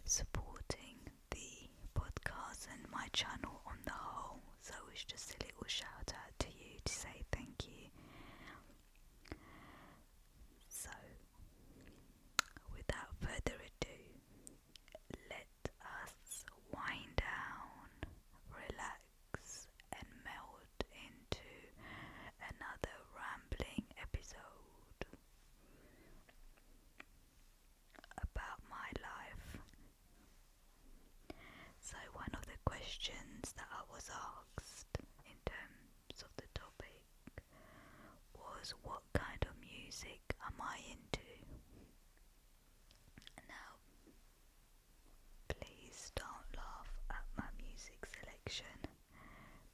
supporting the podcast and my channel on the whole. So it's just a little shout out to you to say thank you. So, without further ado, let us wind down, relax, and melt into another rambling episode about my life. So one of the questions that I was asked in terms of the topic was, what kind of music am I into? Now, please don't laugh at my music selection,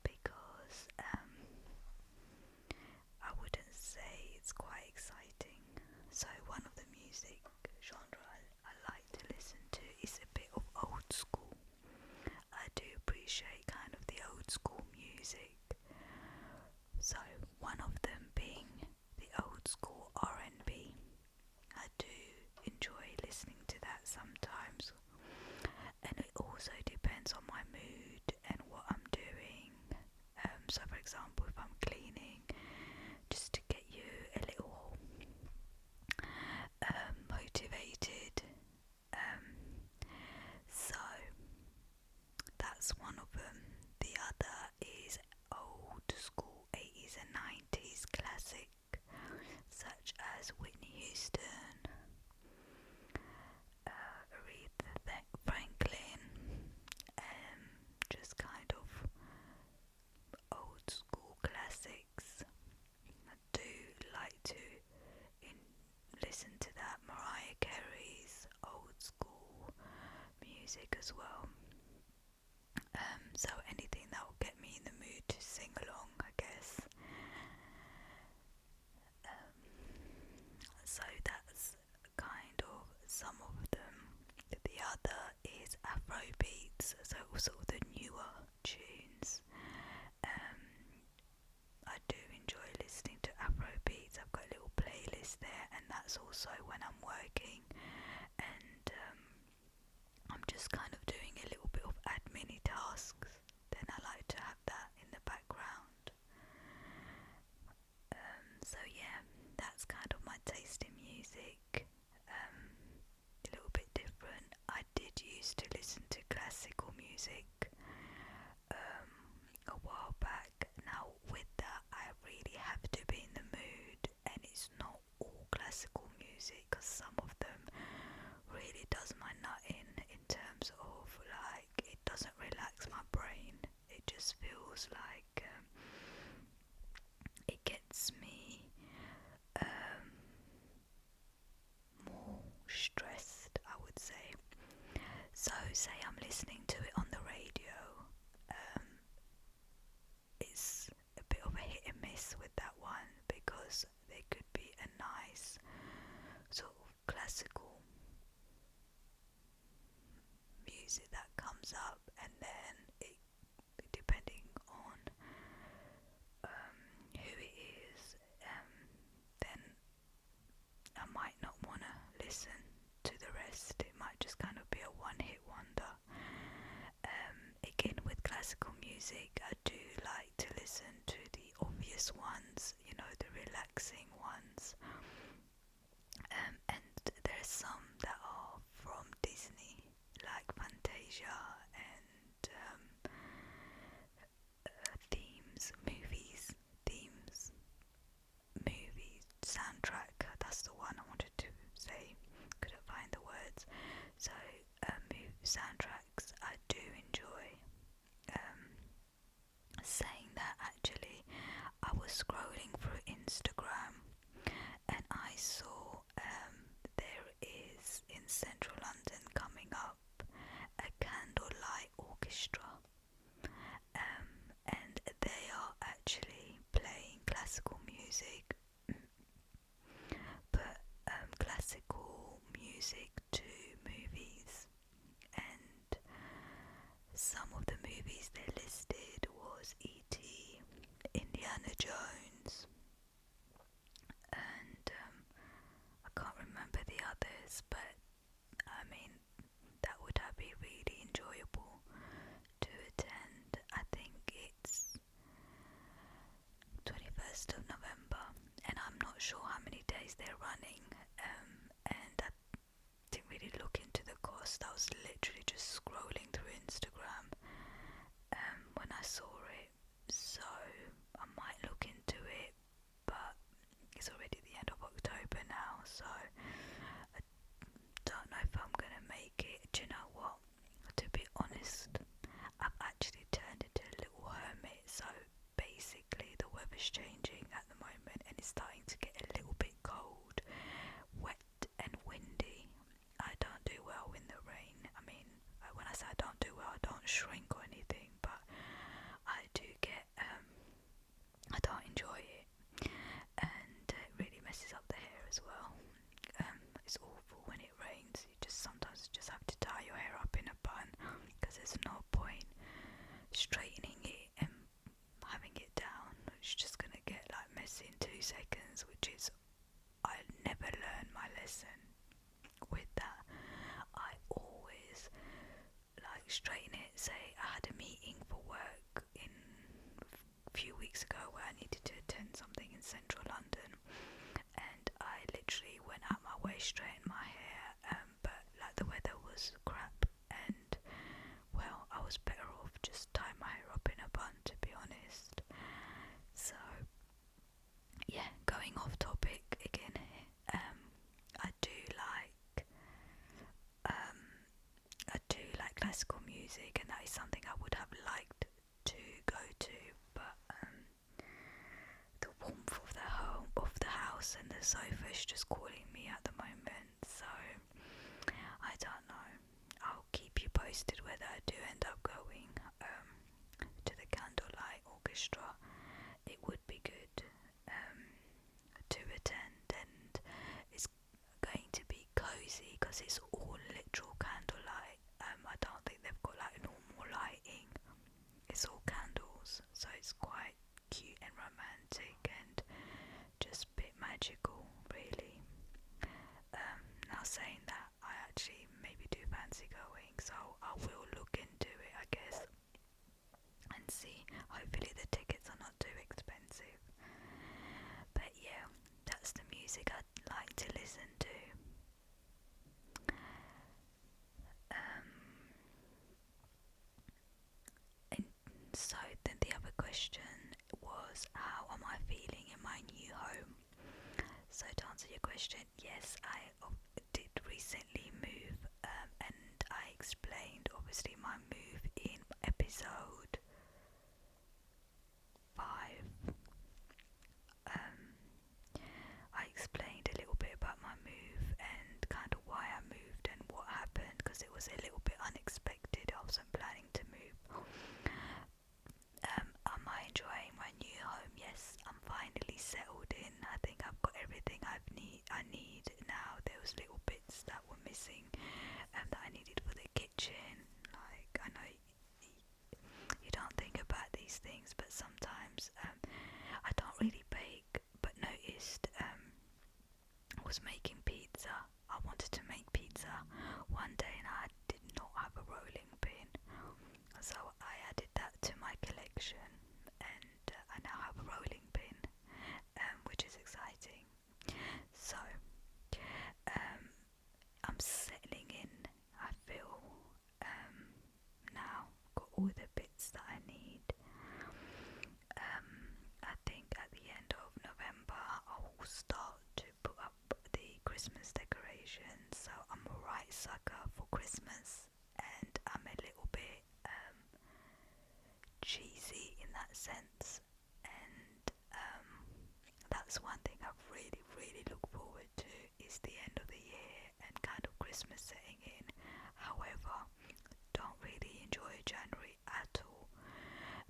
because I wouldn't say it's quite exciting. So one of the music genre I like to listen to is a bit of old school. I do appreciate kind of the old school music. So one of them being the old school R&B. I do enjoy listening to that sometimes, and it also depends on my mood and what I'm doing. So for example, if I'm cleaning, just to get you a little motivated. So that's one of them. The other is old school 80s and 90s classic, such as Whitney Houston, Aretha Franklin, just kind of old school classics. I do like to listen to that Mariah Carey's old school music as well. So anything that will get me in the mood to sing along, I guess. So that's kind of some of them. The other is Afro beats, so sort of the newer tunes. I do enjoy listening to Afro beats. I've got a little playlist there, and that's also when I'm working and I'm just kind of doing a little bit of admin tasks. Then I like to have that in the background. So yeah, that's kind of my taste in music. A little bit different. I did used to listen to classical music a while back. Now with that, I really have to be in the mood, and it's not all classical music, because some of them really does my nut in terms of, like, it doesn't relax my brain. It just feels like it gets me more stressed, I would say. So say I'm listening to it on the radio, it's a bit of a hit and miss with that one, because there could be a nice sort of classical music that comes up, and then it, depending on who it is, then I might not want to listen to the rest. It might just kind of be a one-hit wonder. Again, with classical music, I do like to listen to the obvious ones, you know, the relaxing ones. And there's some that are from Disney, like Fantasia and movies, soundtrack. That's the one I wanted to say. Couldn't find the words. So soundtracks I do enjoy. Saying that, actually, I was scrolling through Instagram and I saw there is in central London coming up a candlelight orchestra, and they are actually playing classical music, but classical music to movies. And some of the movies they listed was E.T., Indiana Jones, 1st of November, and I'm not sure how many days they're running, and I didn't really look into the cost. I was literally just scrolling through Instagram when I saw it, so I might look into it, but it's already the end of October now, so I don't know if I'm gonna make it. Do you know what? To be honest, I've actually turned into a little hermit, so basically the weather's changing at the moment and it's starting to get a little bit cold, wet and windy. I don't do well in the rain. I mean, when I say I don't do well, I don't shrink or anything, but I do get, I don't enjoy it, and it really messes up the hair as well. It's awful when it rains. You just sometimes just have to tie your hair up in a bun, because there's no point straightening it and having it down. It's just gonna get like messy in 2 seconds, which is, I never learned my lesson with that. I always like straighten it. Say I had a meeting for work in a few weeks ago where I needed to attend something in central London, and I literally went out my way, straightened my hair, but like the weather was crap, and well, I was better off just tying my hair up in a bun, to be honest. So yeah, going off topic again, I do like classical music, and that is something I would have liked to go to, but the warmth of the house and the sofa is just calling me at the moment, so I don't know. I'll keep you posted whether I do end up going to the Candlelight Orchestra. It would be good to attend, and it's going to be cozy because it's all literal candlelight. I don't think they've got like normal lighting. It's all candles, so it's quite cute and romantic and just a bit magical, really. Now saying that, I actually maybe do fancy going, so I will look into it, I guess, and see. Hopefully the tickets are not too expensive. But yeah, that's the music I'd like to listen to. And so then the other question was, how am I feeling in my new home? So to answer your question, yes, I did recently move, and I explained obviously my move in episode 5. I explained a little bit about my move and kind of why I moved and what happened, because it was a little bit unexpected. I wasn't planning to move. Am I enjoying my new home? Yes, I'm finally settled in. I think I've got everything I need now. There was little bits that were missing, that I needed for the kitchen. Like, I know you don't think about these things, but sometimes I don't really bake, but noticed I was making pizza. I wanted to make pizza one day and I did not have a rolling pin, so I added that to my collection, and I now have a rolling pin, which is exciting. So I'm settling in, I feel, now got all the bits that I need. I think at the end of November I will start to put up the Christmas decorations, so I'm a right sucker for Christmas, and I'm a little bit cheesy in that sense, and that's one thing I really look forward to, is the end of the year and kind of Christmas setting in. However, don't really enjoy January at all,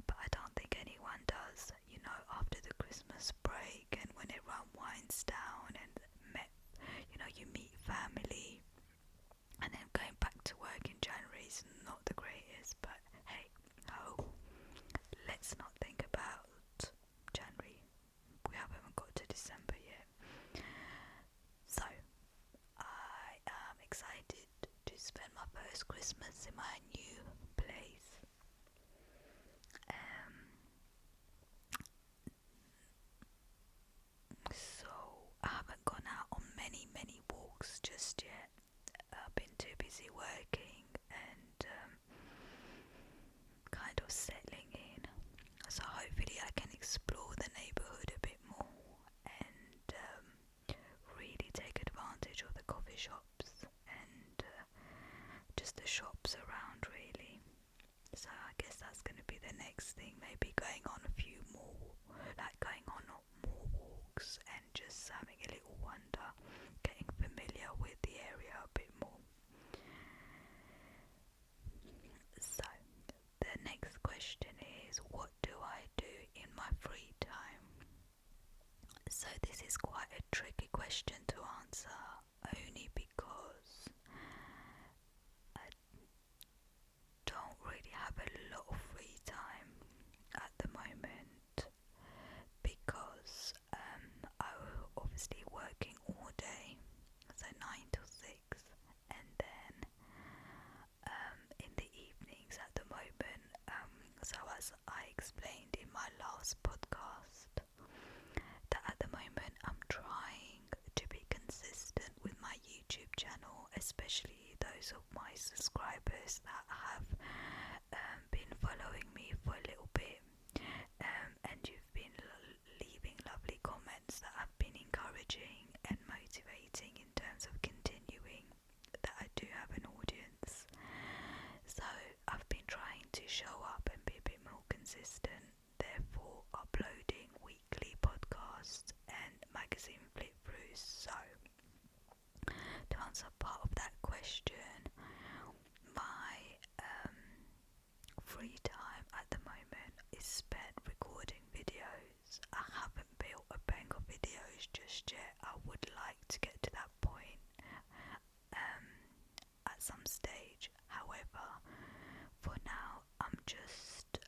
but I don't think anyone does. You know, after the Christmas break and when everyone winds down and you meet family, and then going back to work in January is not the greatest, but hey ho, let's not think about January. We haven't even got to December yet. So I am excited to spend my first Christmas in my new place. maybe the next thing, maybe going on more walks and just having a little wander, getting familiar with the area a bit more. So, the next question is, what do I do in my free time? So this is quite a tricky question to answer, only because I don't really have a lot of free time at the moment, because I'm obviously working all day, so 9 till 6, and then in the evenings at the moment, so as I explained in my last podcast, that at the moment I'm trying to be consistent with my YouTube channel, especially those of my subscribers that have been following me for a little bit, and you've been leaving lovely comments that have been encouraging and motivating in terms of continuing, that I do have an audience. So I've been trying to show up and be a bit more consistent, therefore uploading weekly podcasts and magazine flip throughs. So to answer part of that question, my free time at the moment is spent recording videos. I haven't built a bank of videos just yet. I would like to get to that point at some stage. However, for now I'm just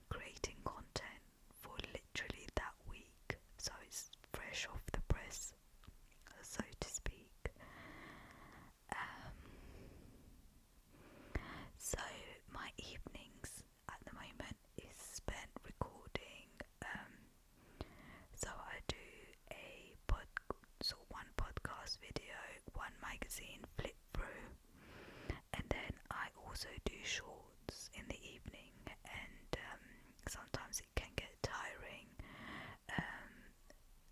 creating content for literally that week, so it's fresh off the press, so to speak. So my evenings at the moment is spent recording. So I do one podcast video, one magazine flip through, and then I also do shorts in the evening, and sometimes it can get tiring,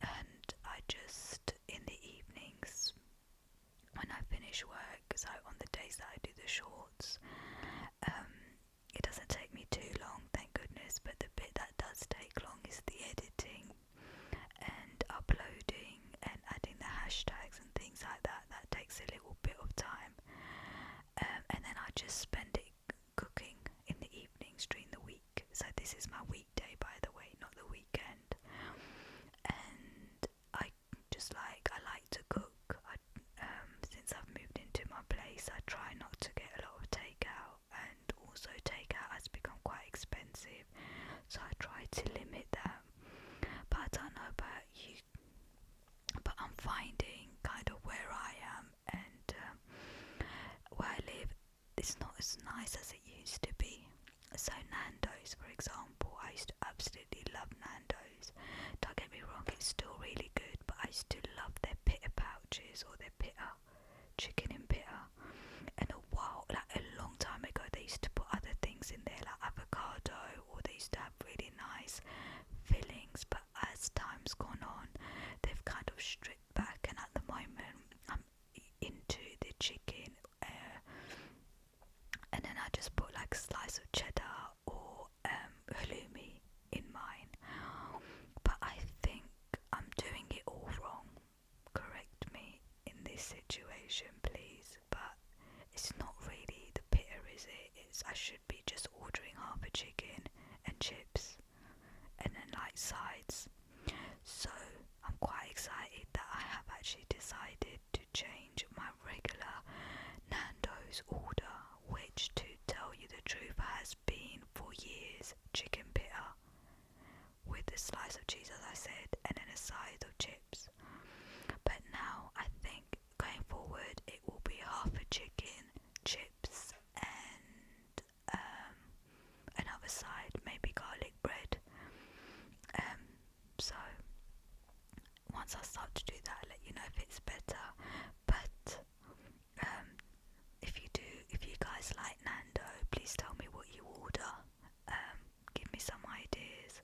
and I just, in the evenings when I finish work, so on the days that I do the shorts, it doesn't take me too long, thank goodness, but the bit that does take long is the editing and uploading and adding the hashtags and things like that. That takes a little bit of time, and then I just spend it cooking in the evenings during the week. So this is my weekday, by the way, not the weekend. And I like to cook. Since I've moved into my place, I try not to get a lot of takeout, and also takeout has become quite expensive, so I try to limit that. But I don't know about you, but I'm finding kind of where I am and where I live, it's not as nice as it used to be. So Nando's, for example, I used to absolutely love Nando's. Don't get me wrong, it's still really good, but I used to love their pita pouches, or their pita, chicken in pita. And a long time ago, they used to put other things in there like avocado, or they used to have really nice fillings, but as time's gone on, they've kind of stripped back, and at the moment I'm into the chicken, and then I just put like a slice of cheddar or halloumi in mine. But I think I'm doing it all wrong. Correct me in this situation, please, but it's not really the pita, is it? I should be just ordering half a chicken and chips and then like sides. So I'm quite excited that I have actually decided to change my regular Nando's order, which, to tell you the truth, has been for years chicken pita with a slice of cheese, as I said, and then a side of chips. But now I think going forward it will be half a chicken, chips, and another side, maybe garlic bread. So once I start to do that, I'll let you know if it's better. But if you guys like Nando, please tell me what you order. Give me some ideas,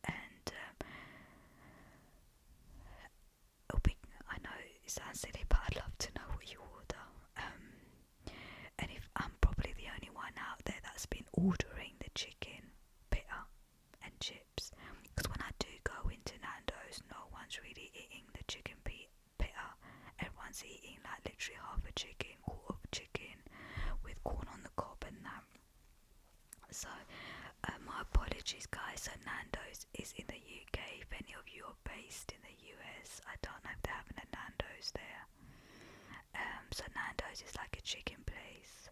and I know it sounds silly, but I'd love to know what you order. And if I'm probably the only one out there that's been ordering the chicken Fries is like a chicken place.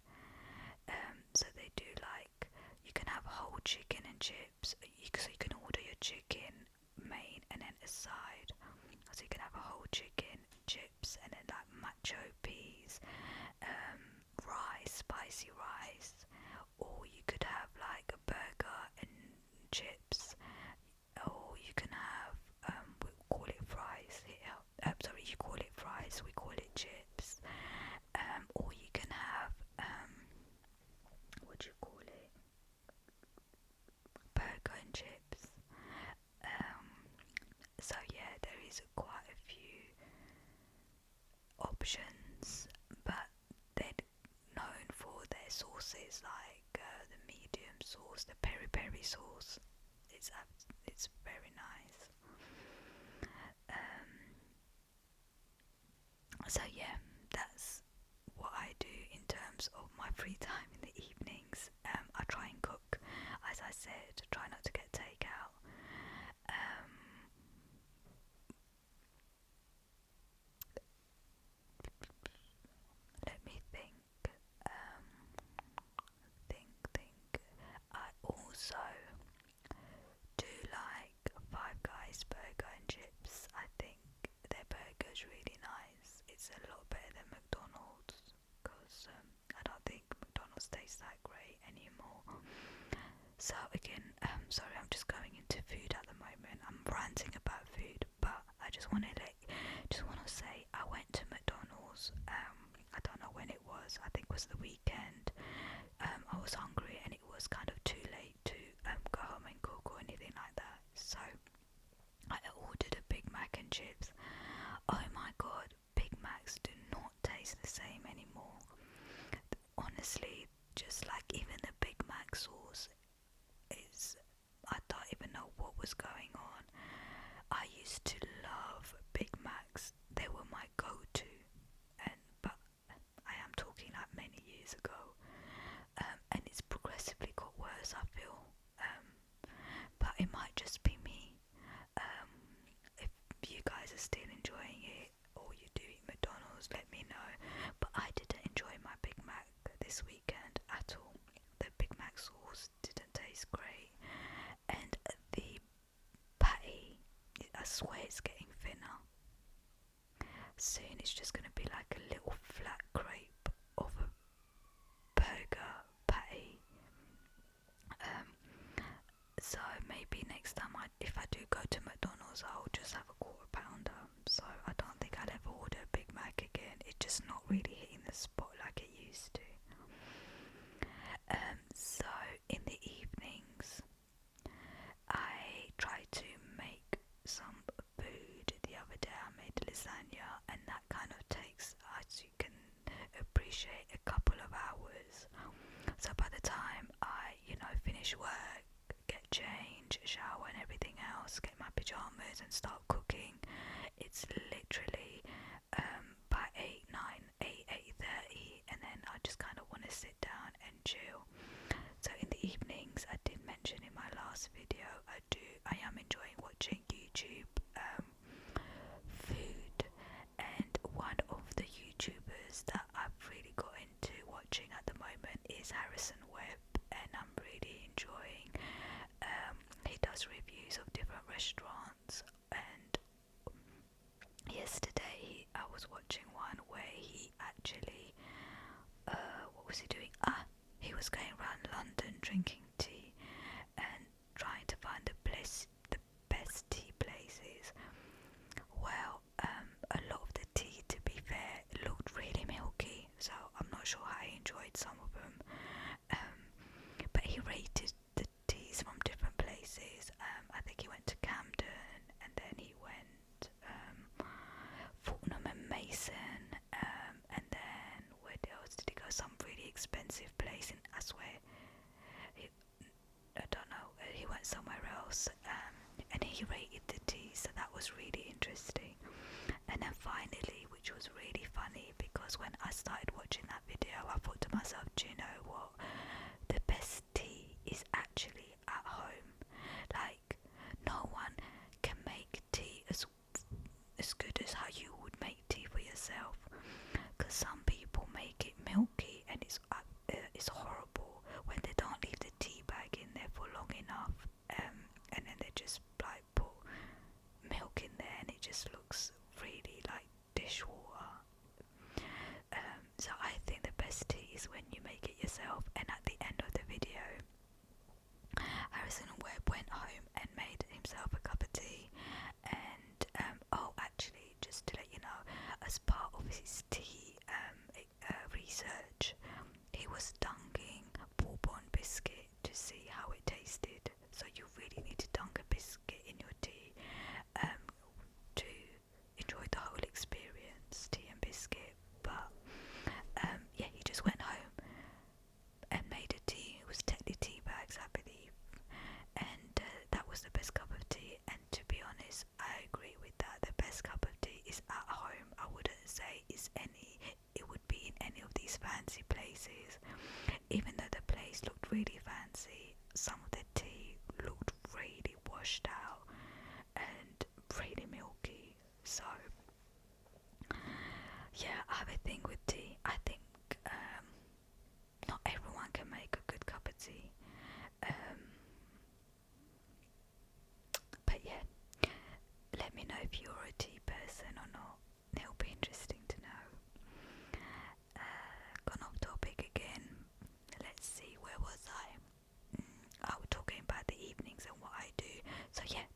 So they do like, you can have whole chicken and chips. So you can order your chicken main and then a side. So you can have a whole chicken, chips, and then like macho peas, rice, spicy rice. Or you could have like a burger and chips. Or you can have, we call it fries here. Sorry, you call it fries, we call it chips. Or you can have, what do you call it? Burger and chips. So yeah, there is quite a few options, but they're known for their sauces, like the medium sauce, the peri peri sauce. It's very nice. So yeah, that's what I do in terms of my free time in the evenings. I try and cook, as I said, try not to get takeout. Let me think. Think. I also do like Five Guys burger and chips. I think their burger's really nice. It's a lot better than McDonald's, because I don't think McDonald's tastes that great anymore. So again, sorry, I'm just going into food at the moment. I'm ranting about food, but I just want to say I went to McDonald's. I don't know when it was. I think it was the weekend. I was hungry and it was kind of too late to go home and cook or anything like that. So I ordered a Big Mac and chips. Oh my god, Big Macs do not taste the same anymore. Honestly, just like even the Big Mac sauce is, I don't even know what was going on. I used to love Big Macs. They were my go-to, but I am talking like many years ago. And it's progressively got worse, I feel. But it might just be me. If you guys are still enjoying it, or you do eat McDonald's, let me know. But I didn't enjoy my Big Mac this weekend at all. The Big Mac sauce didn't taste great, and the patty, I swear it's getting thinner. Soon it's just going to be like a little flat crepe of a burger patty. So maybe next time if I do go to McDonald's, I'll just have a quarter pounder. So I don't think I'll ever order a Big Mac again. It's just not really hitting the spot like it used to. So in the evenings, I try to make some food. The other day I made lasagna, and that kind of takes, as you can appreciate, a couple of hours. So by the time I, finish work, get changed, shower and everything else, get my pyjamas and start cooking, it's literally by 8:30, and then I just kind of want to sit down and chill. So in the evenings, I did mention in my last video, I am enjoying watching YouTube food, and one of the YouTubers that I've really got into watching at the moment is Harrison Webb, and I'm really enjoying. He does reviews of different restaurants, and yesterday I was watching one where he actually, what was he doing? He was going around London drinking tea and trying to find the best tea places. Well, a lot of the tea, to be fair, looked really milky, so I'm not sure I enjoyed some of them. But he rated the teas from different places. I think he went to Camden, and then he went Fortnum and Mason, and then where else did he go? Some really expensive place in, I swear, I don't know, he went somewhere else, and he rated the tea, so that was really interesting. And then finally, which was really funny, because when I started watching that video, I thought to myself, do you know what, the best tea is actually at home. Like, no one can make tea as good as how you would make tea for yourself, because some people make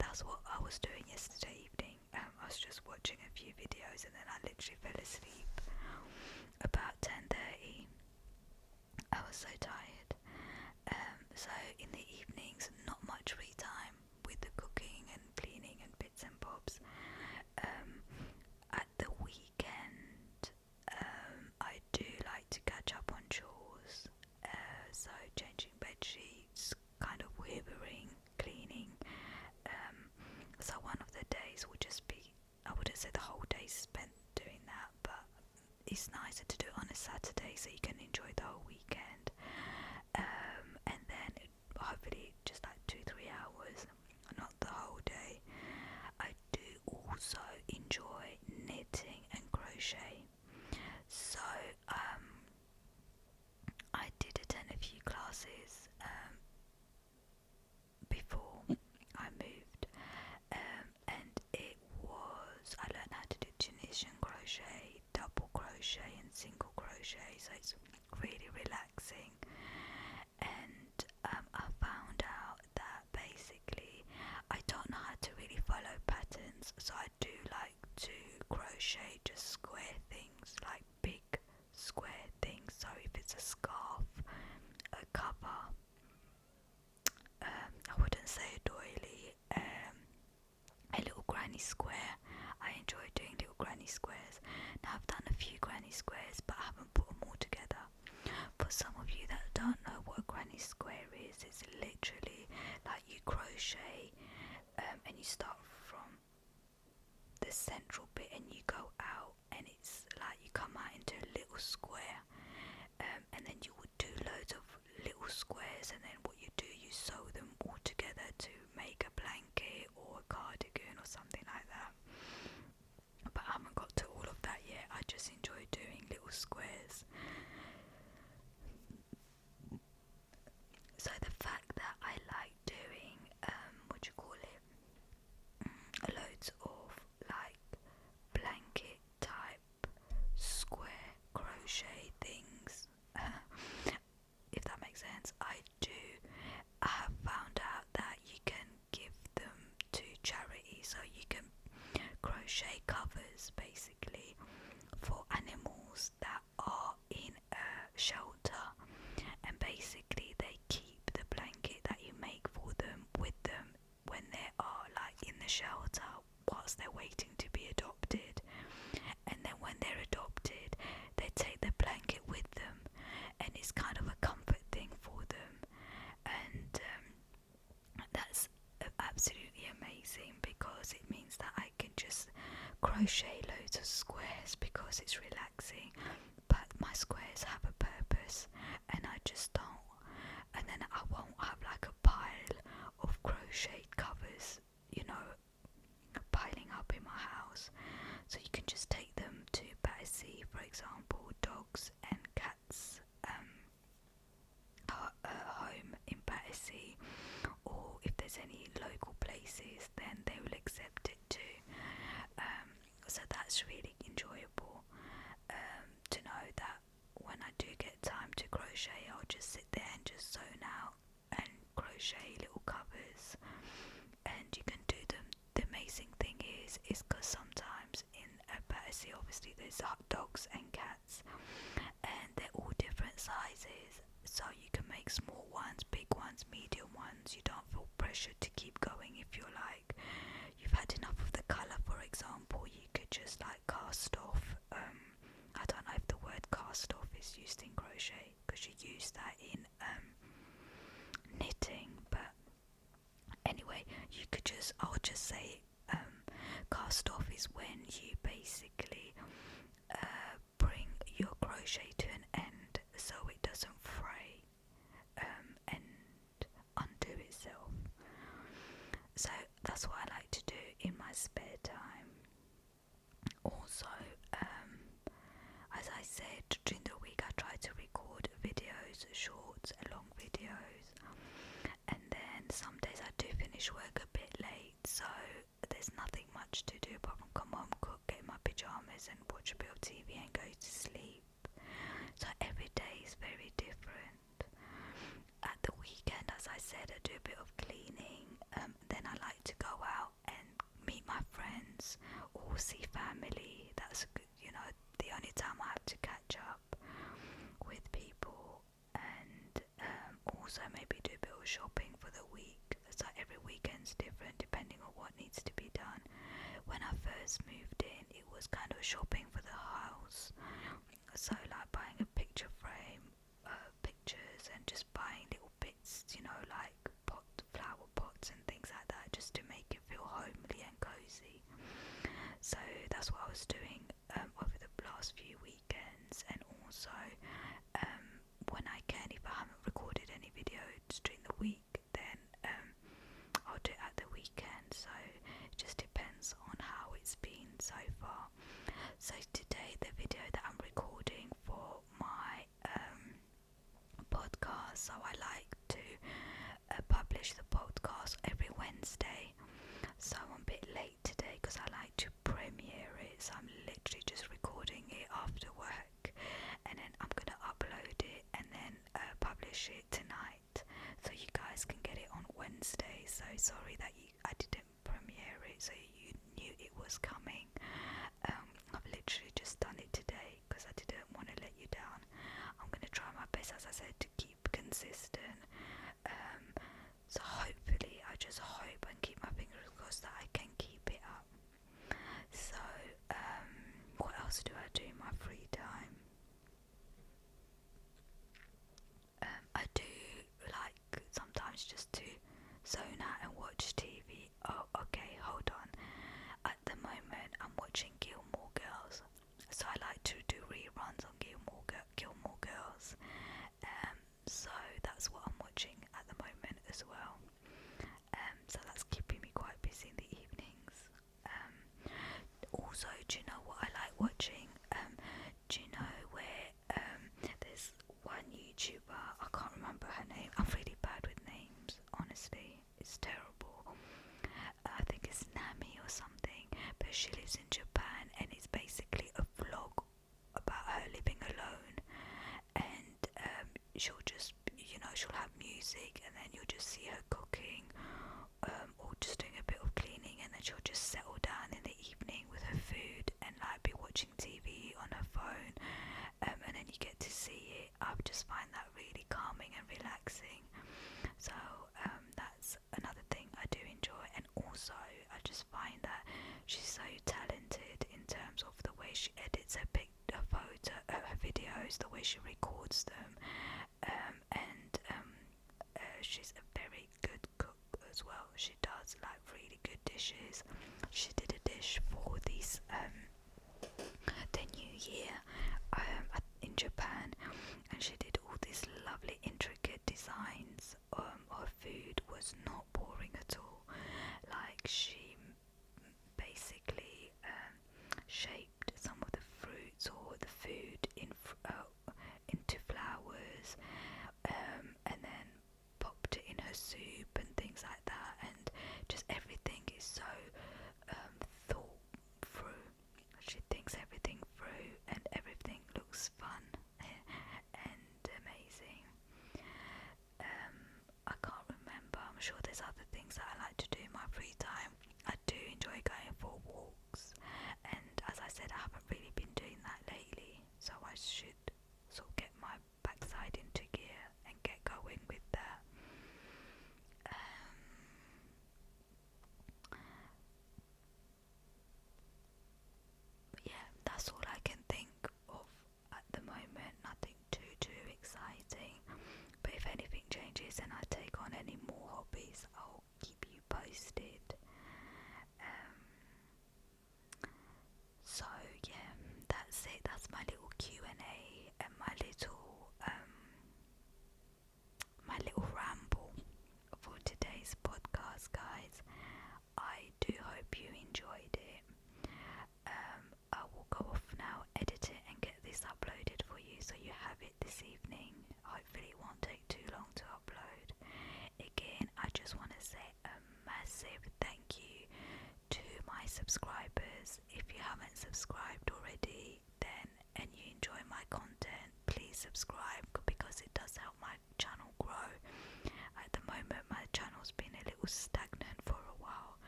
that's what I was doing yesterday evening. I was just watching a few videos and then I literally fell asleep about 10:30. I was so tired. So in the evenings, not much free time with the cooking and cleaning and bits and bobs. At the weekend, I do like to catch up on chores. So changing bed sheets, kind of hoovering, cleaning. So one of the days will just be, I wouldn't say the whole day spent doing that, but it's nicer to do it on a Saturday so you can enjoy the whole weekend. And then hopefully just like 2-3 hours, not the whole day. I do also enjoy knitting and crochet. So I did attend a few classes before I moved, and I learned how to do Tunisian crochet, double crochet and single crochet, so it's really relaxing. And I found out that basically I don't know how to really follow patterns, so I do like to crochet just square things, like big square things. So if it's a scarf, a cover, I wouldn't say a doily, a little granny square. I enjoy doing little granny squares. Now I've done a few granny squares, but I haven't put them all together. For some of you that don't know what a granny square is, it's literally like you crochet and you start from the central bit and you go out, and it's like you come out into a little square, and then you would do loads of little squares, and then what you do, you sew them all together to make a blanket or a cardigan or something like that. But I haven't got to all of that yet. I just enjoy doing little squares. So the fact that I like doing loads of like blanket type square crochet things, if that makes sense, I have found out that you can give them to charity. So you can crochet covers basically for animals that are in a shelter, and basically they keep the blanket that you make for them with them when they are like in the shelter whilst they're waiting to be adopted. And then when they're adopted, they take the blanket with them, and it's kind of a comfort thing for them. And that's absolutely amazing, because it means that I can just crochet loads of squares because it's relaxing, but my squares have a purpose, and I just don't, and then I won't have like a pile of crocheted covers, piling up in my house. So you can just take them to Battersea, for example, dogs and cats home in Battersea, or if there's any local places, then they will accept it too. So that's really enjoyable to know that when I do get time to crochet, I'll just sit there and just zone out and crochet little covers, and you can do them. The amazing thing is because sometimes in Battersea, obviously there's dogs and cats, and they're all different sizes, so you can make small ones, big ones, medium ones. You don't feel pressured to keep going. If you're like, you've had enough of the colour, for example, you could just like cast off. I don't know if the word cast off is used in crochet, because you use that in knitting, but anyway, I'll just say cast off is when you basically bring your crochet to an end so it doesn't fray and undo itself. So that's what I like to do in my spare time. Also, as I said, during the week I try to record videos, shorts, long videos, and then some days I do finish work a bit late, so there's nothing much to do apart from come home, cook, get in my pyjamas and watch a bit of TV and go to sleep. So every day is very different. At the weekend, as I said, I do a bit of cleaning, then I like to go out see family. That's good, the only time I have to catch up with people, and also maybe do a bit of shopping for the week. So every weekend's different depending on what needs to be done. When I first moved in, it was kind of shopping for the house. So like buying a picture frame, pictures, and just buying little bits, like flower pots and things like that, just to make it feel homely and cozy. So that's what I was doing over the last few weekends, and also when I can, if I haven't recorded any videos during the week, then I'll do it at the weekend. So it just depends on how it's been so far. So today, the video that I'm recording for my podcast, so I like to publish the podcast every Wednesday. So I'm a bit late today because I like to premiere it. So I'm literally just recording it after work, and then I'm gonna upload it and then publish it tonight, so you guys can get it on Wednesday. So sorry that I didn't premiere it, so you knew it was coming. I've literally just done it today because I didn't want to let you down. I'm gonna try my best, as I said, to keep consistent. So hopefully, I just hope and keep my fingers crossed that I can keep it up. So, what else do I do in my free time? I do like sometimes just to zone out and watch TV. Oh, okay, hold on. At the moment, I'm watching Gilmore Girls. So I like to do reruns on Gilmore Girls. So that's what I'm watching at the moment as well. So that's keeping me quite busy in the evenings. Also, do you know what I like watching? Do you know where there's one YouTuber, I can't remember her name. I'm really bad with names, honestly. It's terrible. I think it's Nami or something, but she lives in Japan, and it's basically a vlog about her living alone. And she'll just, she'll have music, and then you'll just see her cooking, or just doing a bit of cleaning, and then she'll just settle down in the evening with her food and like be watching TV on her phone, and then you get to see it. I just find that really calming and relaxing. So that's another thing I do enjoy, and also I just find that she's so talented in terms of the way she edits her videos, the way she records them, and she's a very good cook as well. She does like really good dishes. She did a dish for the New Year in Japan, and she did all these lovely intricate designs. Her food was not boring at all. Like she basically shaped some of the fruits or the food into flowers, and then popped it in her soup and things like that, and just everything is so thought through. She thinks everything through, and everything looks fun and amazing. I can't remember. I'm sure there's other things that I like to do in my free time. I do enjoy going for walks, and as I said, I haven't really been doing that lately, so I should sort of get my backside into gear and get going with that. Yeah, that's all I can think of at the moment. Nothing too exciting, but if anything changes and I take on any more hobbies, I'll keep you posted. So yeah, that's it. That's my little Q&A and my little ramble for today's podcast, guys. I do hope you enjoyed it. I will go off now, edit it, and get this uploaded for you, so you have it this evening. Hopefully it won't take too long to upload. Again, I just want to say a massive thank you to my subscribers. If you haven't subscribed already, then and you enjoy my content, please subscribe, because it does help my channel grow. At the moment, my channel's been a little stagnant for a while,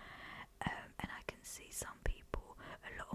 and I can see some people, a lot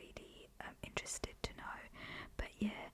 really interested to know. But yeah,